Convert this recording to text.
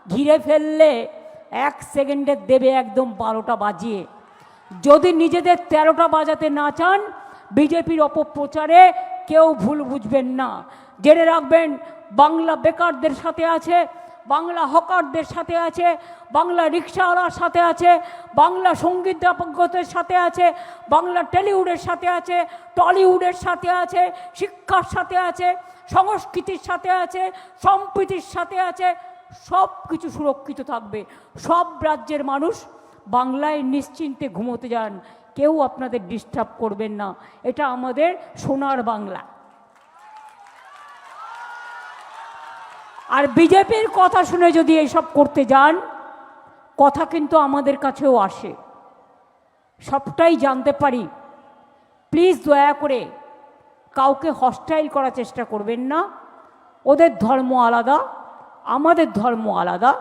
ঘিরে ফেললে 1 সেকেন্ডে দেবে একদম 12টা বাজিয়ে। যদি নিজেদের 13টা বাজাতে না চান, বিজেপির অপপ্রচারে কেউ ভুল বুঝবেন না। জেনে রাখবেন, বাংলা বেকারদের সাথে আছে, বাংলা হকারদের সাথে আছে, বাংলা রিক্সাওয়ালার সাথে আছে, বাংলা সঙ্গীতজ্ঞদের সাথে আছে, বাংলা টলিউডের সাথে আছে, টলিউডের সাথে আছে, শিক্ষার সাথে আছে, সংস্কৃতির সাথে আছে, সম্প্রীতির সাথে আছে। সব কিছু সুরক্ষিত থাকবে। সব রাজ্যের মানুষ বাংলায় নিশ্চিন্তে ঘুমোতে যান, কেউ আপনাদের ডিস্টার্ব করবেন না। এটা আমাদের সোনার বাংলা। আর বিজেপির কথা শুনে যদি এইসব করতে যান, কথা কিন্তু আমাদের কাছেও আসে, সবটাই জানতে পারি। প্লিজ দয়া করে কাউকে হস্টাইল করার চেষ্টা করবেন না। ওদের ধর্ম আলাদা, আমাদের ধর্ম আলাদা।